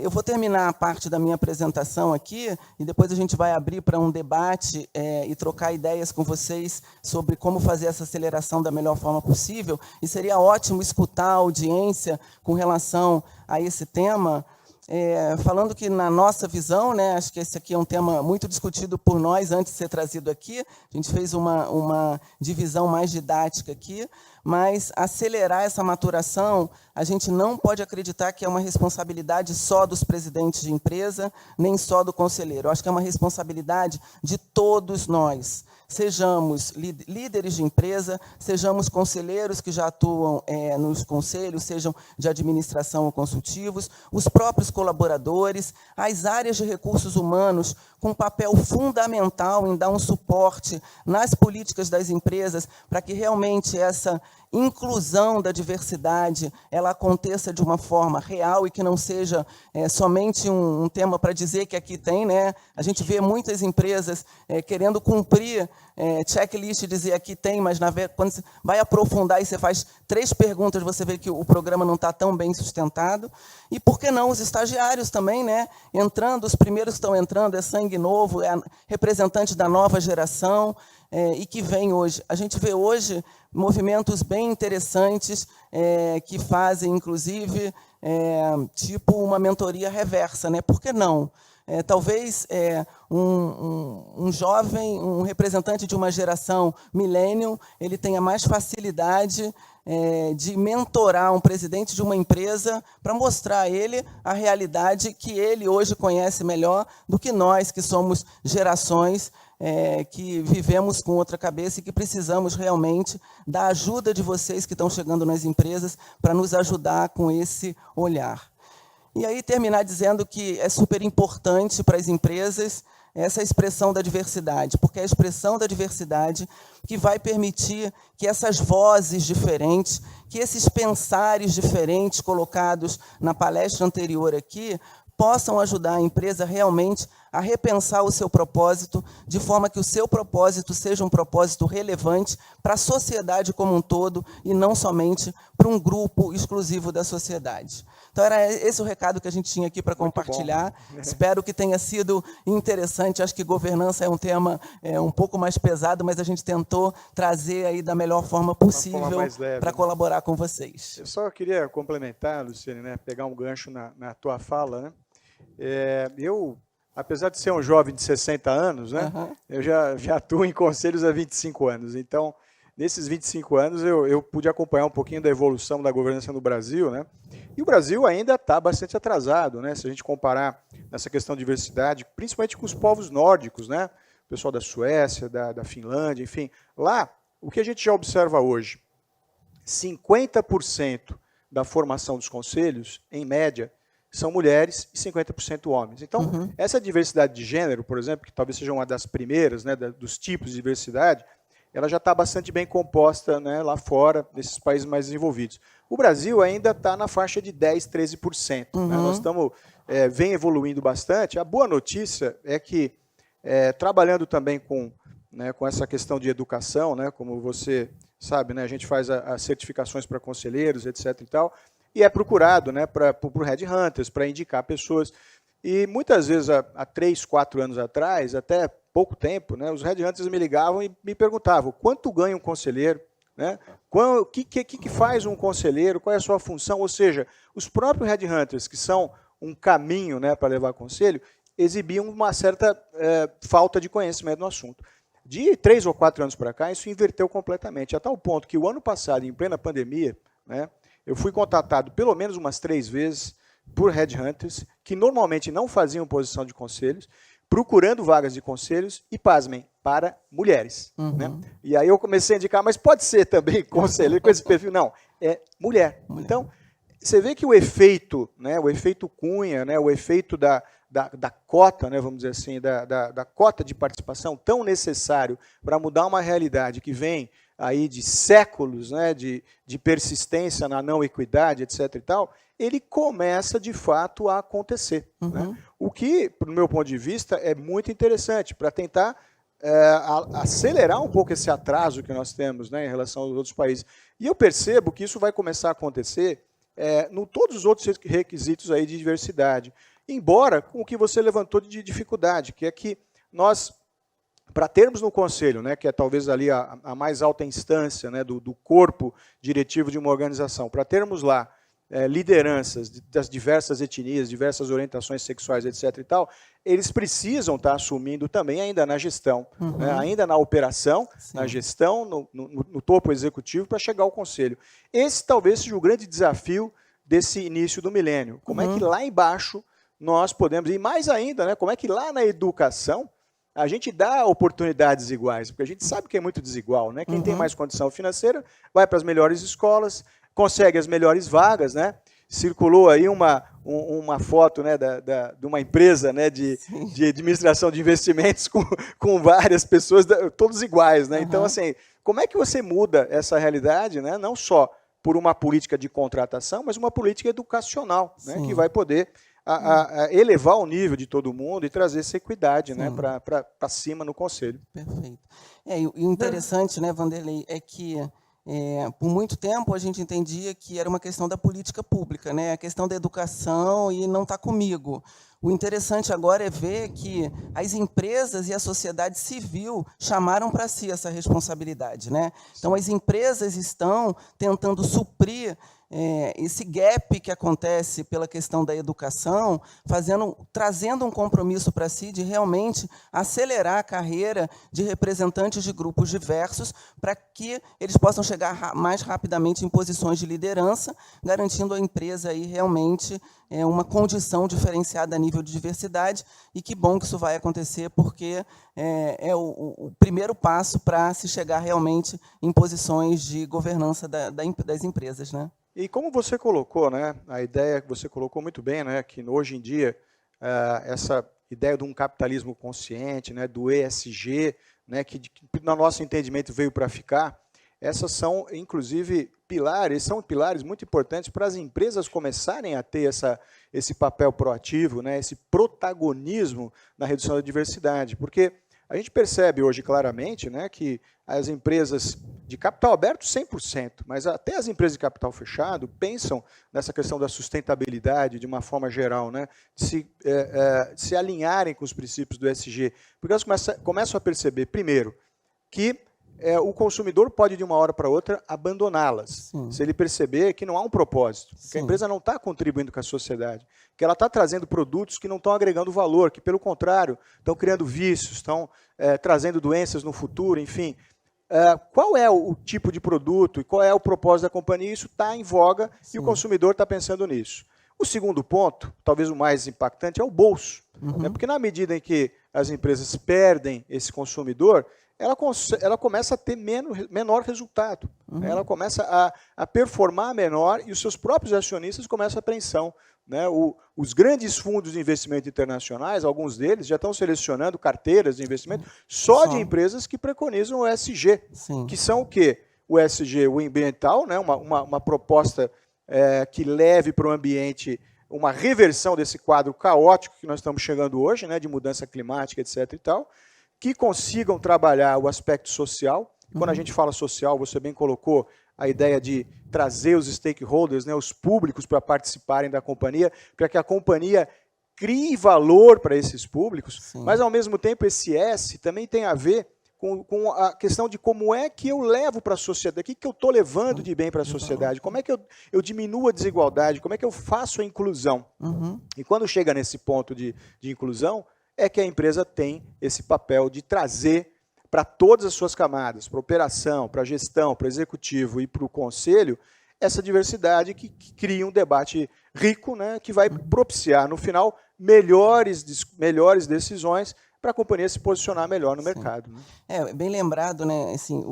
Eu vou terminar a parte da minha apresentação aqui, e depois a gente vai abrir para um debate e trocar ideias com vocês sobre como fazer essa aceleração da melhor forma possível, e seria ótimo escutar a audiência com relação a esse tema, falando que na nossa visão, né, acho que esse aqui é um tema muito discutido por nós antes de ser trazido aqui, a gente fez uma divisão mais didática aqui, mas acelerar essa maturação, a gente não pode acreditar que é uma responsabilidade só dos presidentes de empresa, nem só do conselheiro. Eu acho que é uma responsabilidade de todos nós. Sejamos líderes de empresa, sejamos conselheiros que já atuam nos conselhos, sejam de administração ou consultivos, os próprios colaboradores, as áreas de recursos humanos, com papel fundamental em dar um suporte nas políticas das empresas, para que realmente essa inclusão da diversidade ela aconteça de uma forma real e que não seja somente um tema para dizer que aqui tem, né? A gente vê muitas empresas querendo cumprir checklist e dizer aqui tem, mas quando você vai aprofundar e você faz 3 perguntas, você vê que o programa não está tão bem sustentado. E por que não os estagiários também, né? Entrando, os primeiros que estão entrando, é sangue novo, é representante da nova geração, e que vem hoje. A gente vê hoje movimentos bem interessantes que fazem, inclusive, tipo uma mentoria reversa, né? Por que não? Talvez um jovem, um representante de uma geração millennial, ele tenha mais facilidade de mentorar um presidente de uma empresa para mostrar a ele a realidade que ele hoje conhece melhor do que nós, que somos gerações que vivemos com outra cabeça e que precisamos realmente da ajuda de vocês que estão chegando nas empresas para nos ajudar com esse olhar. E aí terminar dizendo que é super importante para as empresas essa expressão da diversidade, porque é a expressão da diversidade que vai permitir que essas vozes diferentes, que esses pensares diferentes colocados na palestra anterior aqui, possam ajudar a empresa realmente a repensar o seu propósito, de forma que o seu propósito seja um propósito relevante para a sociedade como um todo, e não somente para um grupo exclusivo da sociedade. Então, era esse o recado que a gente tinha aqui para compartilhar. Espero que tenha sido interessante. Acho que governança é um tema um pouco mais pesado, mas a gente tentou trazer aí da melhor forma possível para colaborar com vocês. Eu só queria complementar, Luciane, né, pegar um gancho na tua fala, né? Eu, apesar de ser um jovem de 60 anos, né, eu já atuo em conselhos há 25 anos. Então, nesses 25 anos, eu pude acompanhar um pouquinho da evolução da governança no Brasil, né? E o Brasil ainda está bastante atrasado, né? Se a gente comparar nessa questão de diversidade, principalmente com os povos nórdicos, né? O pessoal da Suécia, da Finlândia, enfim. Lá, o que a gente já observa hoje, 50% da formação dos conselhos, em média, são mulheres e 50% homens. Então, essa diversidade de gênero, por exemplo, que talvez seja uma das primeiras, né, dos tipos de diversidade, ela já está bastante bem composta, né, lá fora, desses países mais desenvolvidos. O Brasil ainda está na faixa de 10%, 13%. Né? Nós estamos, vem evoluindo bastante. A boa notícia é que, trabalhando também com essa questão de educação, né, como você sabe, né, a gente faz as certificações para conselheiros, etc. e tal, e é procurado, né, por headhunters, para indicar pessoas. E muitas vezes, há 3, 4 anos atrás, até pouco tempo, né, os headhunters me ligavam e me perguntavam quanto ganha um conselheiro, né? O que faz um conselheiro, qual é a sua função? Ou seja, os próprios headhunters, que são um caminho, né, para levar conselho, exibiam uma certa falta de conhecimento no assunto. De 3 ou 4 anos para cá, isso inverteu completamente, a tal ponto que o ano passado, em plena pandemia, né, eu fui contatado pelo menos umas 3 vezes por headhunters, que normalmente não faziam posição de conselhos, procurando vagas de conselhos e, pasmem, para mulheres. Né? E aí eu comecei a indicar, mas pode ser também conselheiro com esse perfil? Não, é mulher. Então, você vê que o efeito, né, o efeito Cunha, né, o efeito da cota, né, vamos dizer assim, da cota de participação tão necessário para mudar uma realidade que vem aí de séculos, né, de persistência na não equidade, etc. e tal, ele começa de fato a acontecer. Né? O que, do meu ponto de vista, é muito interessante para tentar acelerar um pouco esse atraso que nós temos, né, em relação aos outros países. E eu percebo que isso vai começar a acontecer no todos os outros requisitos aí de diversidade. Embora com o que você levantou de dificuldade, que é que nós, para termos no conselho, né, que é talvez ali a mais alta instância, né, do corpo diretivo de uma organização, para termos lá lideranças das diversas etnias, diversas orientações sexuais, etc. e tal, eles precisam estar assumindo também ainda na gestão, né, ainda na operação, na gestão, no topo executivo, para chegar ao conselho. Esse talvez seja o grande desafio desse início do milênio. Como é que lá embaixo nós podemos, e mais ainda, né, como é que lá na educação a gente dá oportunidades iguais, porque a gente sabe que é muito desigual, né? Quem tem mais condição financeira vai para as melhores escolas, consegue as melhores vagas, né? Circulou aí uma foto, né, de uma empresa, né, de administração de investimentos com várias pessoas, todos iguais, né? Então, assim, como é que você muda essa realidade, né? Não só por uma política de contratação, mas uma política educacional, né, que vai poder a elevar o nível de todo mundo e trazer essa equidade, né, para cima no Conselho. Perfeito. E o interessante, né, Vanderlei, é que por muito tempo a gente entendia que era uma questão da política pública, né, a questão da educação e não está comigo. O interessante agora é ver que as empresas e a sociedade civil chamaram para si essa responsabilidade, né? Então, as empresas estão tentando suprir esse gap que acontece pela questão da educação, trazendo um compromisso para si de realmente acelerar a carreira de representantes de grupos diversos para que eles possam chegar mais rapidamente em posições de liderança, garantindo à empresa aí realmente uma condição diferenciada a nível de diversidade, e que bom que isso vai acontecer, porque é o primeiro passo para se chegar realmente em posições de governança das empresas, né? E como você colocou, né, a ideia que você colocou muito bem, né, que hoje em dia essa ideia de um capitalismo consciente, né, do ESG, né, que no nosso entendimento veio para ficar, essas são, inclusive, são pilares muito importantes para as empresas começarem a ter esse papel proativo, né, esse protagonismo na redução da diversidade, porque a gente percebe hoje claramente, né, que as empresas de capital aberto 100%, mas até as empresas de capital fechado pensam nessa questão da sustentabilidade de uma forma geral, né, de se alinharem com os princípios do ESG, porque elas começam a perceber, primeiro, que o consumidor pode, de uma hora para outra, abandoná-las. Se ele perceber que não há um propósito, que a empresa não está contribuindo com a sociedade, que ela está trazendo produtos que não estão agregando valor, que, pelo contrário, estão criando vícios, estão trazendo doenças no futuro, enfim. Qual é o tipo de produto e qual é o propósito da companhia? Isso está em voga e o consumidor está pensando nisso. O segundo ponto, talvez o mais impactante, é o bolso. Né? Porque na medida em que as empresas perdem esse consumidor, ela começa a ter menor resultado. Ela começa a performar menor e os seus próprios acionistas começam a apreensão. Né? Os grandes fundos de investimento internacionais, alguns deles já estão selecionando carteiras de investimento só de empresas que preconizam o ESG, que são o quê? O ESG, o ambiental, né? uma proposta que leve para o ambiente uma reversão desse quadro caótico que nós estamos chegando hoje, né? De mudança climática, etc. e tal, que consigam trabalhar o aspecto social. Quando a gente fala social, você bem colocou a ideia de trazer os stakeholders, né, os públicos, para participarem da companhia, para que a companhia crie valor para esses públicos, mas, ao mesmo tempo, esse S também tem a ver com a questão de como é que eu levo para a sociedade, o que eu estou levando de bem para a sociedade, como é que eu diminuo a desigualdade, como é que eu faço a inclusão. E quando chega nesse ponto de inclusão, é que a empresa tem esse papel de trazer para todas as suas camadas, para a operação, para a gestão, para o executivo e para o conselho, essa diversidade que cria um debate rico, né, que vai propiciar, no final, melhores decisões para a companhia se posicionar melhor no mercado. Né? Bem lembrado, né? Assim,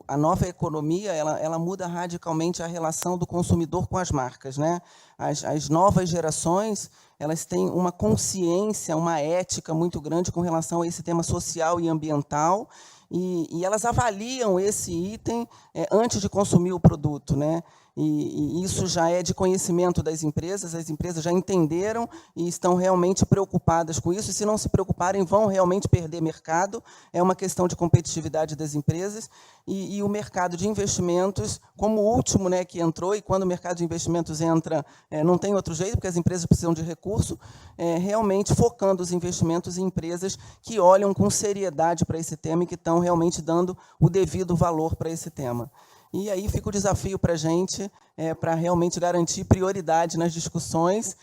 a nova economia ela muda radicalmente a relação do consumidor com as marcas. Né? As novas gerações elas têm uma consciência, uma ética muito grande com relação a esse tema social e ambiental, e elas avaliam esse item antes de consumir o produto. Né? E isso já é de conhecimento das empresas, as empresas já entenderam e estão realmente preocupadas com isso, e se não se preocuparem, vão realmente perder mercado, é uma questão de competitividade das empresas, e o mercado de investimentos, como o último, né, que entrou, e quando o mercado de investimentos entra, não tem outro jeito, porque as empresas precisam de recurso, realmente focando os investimentos em empresas que olham com seriedade para esse tema e que estão realmente dando o devido valor para esse tema. E aí fica o desafio para a gente, para realmente garantir prioridade nas discussões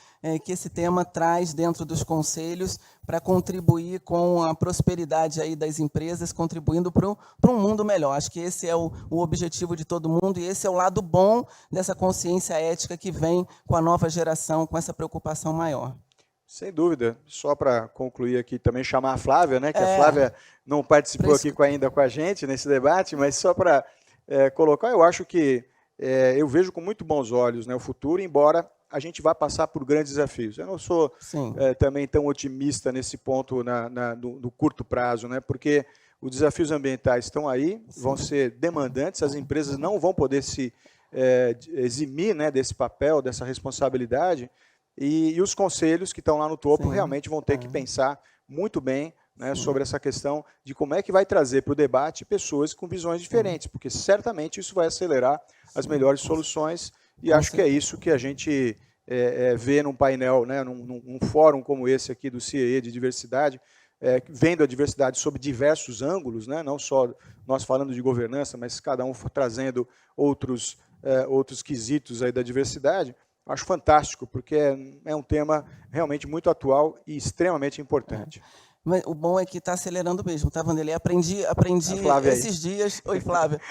que esse tema traz dentro dos conselhos, para contribuir com a prosperidade aí das empresas, contribuindo para um mundo melhor. Acho que esse é o objetivo de todo mundo, e esse é o lado bom dessa consciência ética que vem com a nova geração, com essa preocupação maior. Sem dúvida. Só para concluir aqui, também chamar a Flávia, né, que a Flávia não participou aqui ainda com a gente nesse debate, mas só para... colocar, eu acho que eu vejo com muito bons olhos, né, o futuro, embora a gente vá passar por grandes desafios. Eu não sou também tão otimista nesse ponto no curto prazo, né, porque os desafios ambientais estão aí, vão ser demandantes, as empresas não vão poder se eximir, né, desse papel, dessa responsabilidade, e os conselhos que estão lá no topo realmente vão ter que pensar muito bem, né, sobre essa questão de como é que vai trazer para o debate pessoas com visões diferentes, porque certamente isso vai acelerar as melhores soluções, e acho que é isso que a gente vê num painel, né, num fórum como esse aqui do CIEE de diversidade, vendo a diversidade sob diversos ângulos, né, não só nós falando de governança, mas cada um trazendo outros quesitos aí da diversidade. Acho fantástico, porque é um tema realmente muito atual e extremamente importante. Mas o bom é que está acelerando mesmo, tá, Vanderlei? Aprendi esses dias... Oi, Flávia.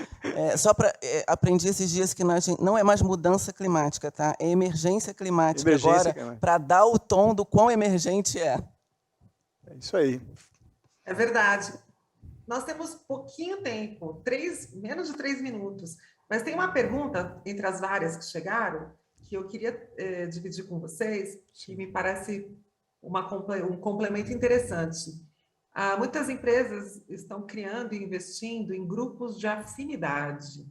Aprendi esses dias que não é mais mudança climática, tá? É emergência climática agora, para dar o tom do quão emergente é. É isso aí. É verdade. Nós temos pouquinho tempo, menos de 3 minutos, mas tem uma pergunta entre as várias que chegaram que eu queria dividir com vocês, que me parece um complemento interessante. Muitas empresas estão criando e investindo em grupos de afinidade.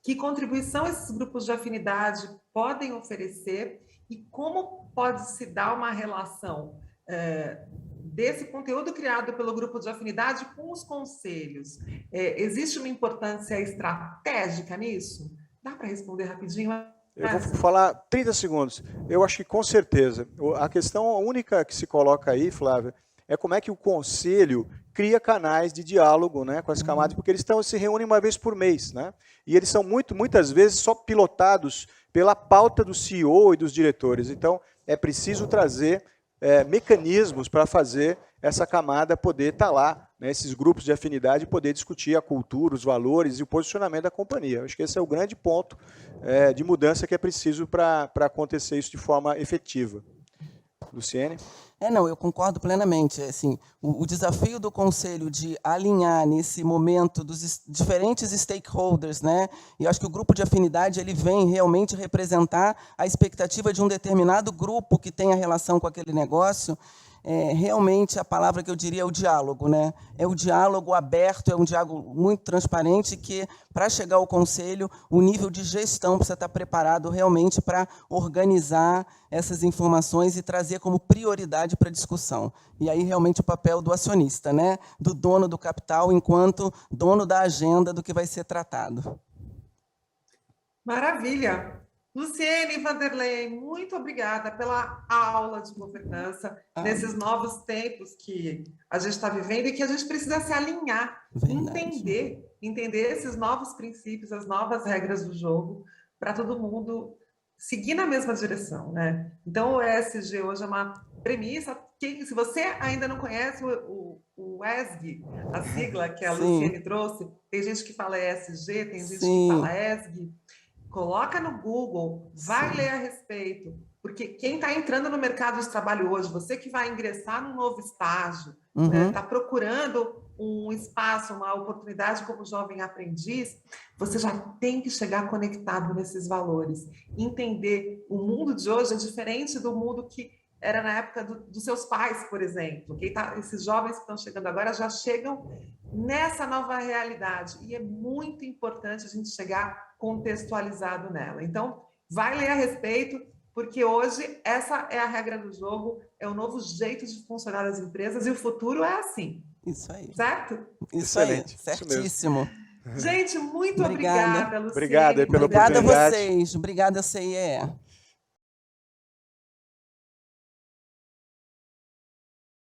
Que contribuição esses grupos de afinidade podem oferecer e como pode se dar uma relação desse conteúdo criado pelo grupo de afinidade com os conselhos? Existe uma importância estratégica nisso? Dá para responder rapidinho? Eu vou falar 30 segundos. Eu acho que com certeza. A questão única que se coloca aí, Flávia, é como é que o conselho cria canais de diálogo, né, com as camadas, porque eles se reúnem uma vez por mês, né, e eles são muitas vezes só pilotados pela pauta do CEO e dos diretores. Então, é preciso trazer mecanismos para fazer essa camada poder estar lá, né, esses grupos de afinidade, poder discutir a cultura, os valores e o posicionamento da companhia. Eu acho que esse é o grande ponto de mudança que é preciso para acontecer isso de forma efetiva. Luciene? Não, eu concordo plenamente. Assim, o desafio do Conselho de alinhar nesse momento dos diferentes stakeholders, né? E acho que o grupo de afinidade ele vem realmente representar a expectativa de um determinado grupo que tem a relação com aquele negócio. Realmente a palavra que eu diria é o diálogo, né? É o diálogo aberto, é um diálogo muito transparente que, para chegar ao conselho, o nível de gestão precisa estar preparado realmente para organizar essas informações e trazer como prioridade para a discussão. E aí realmente o papel do acionista, né? Do dono do capital enquanto dono da agenda do que vai ser tratado. Maravilha! Luciene Vanderlei, muito obrigada pela aula de governança nesses novos tempos que a gente está vivendo e que a gente precisa se alinhar, entender esses novos princípios, as novas regras do jogo, para todo mundo seguir na mesma direção, né? Então, o ESG hoje é uma premissa. Se você ainda não conhece o ESG, a sigla que a Luciene trouxe, tem gente que fala ESG, tem gente que fala ESG. Coloca no Google, vai ler a respeito, porque quem está entrando no mercado de trabalho hoje, você que vai ingressar num novo estágio, está procurando um espaço, uma oportunidade como jovem aprendiz, você já tem que chegar conectado nesses valores. Entender o mundo de hoje é diferente do mundo que era na época dos seus pais, por exemplo. Esses jovens que estão chegando agora já chegam nessa nova realidade. E é muito importante a gente chegar contextualizado nela. Então, vai ler a respeito, porque hoje essa é a regra do jogo, é o novo jeito de funcionar das empresas e o futuro é assim. Isso aí. Certo? Isso aí, certíssimo. Gente, muito obrigada, Luciene. Obrigada pela oportunidade. Obrigada a vocês. Obrigada, CIE.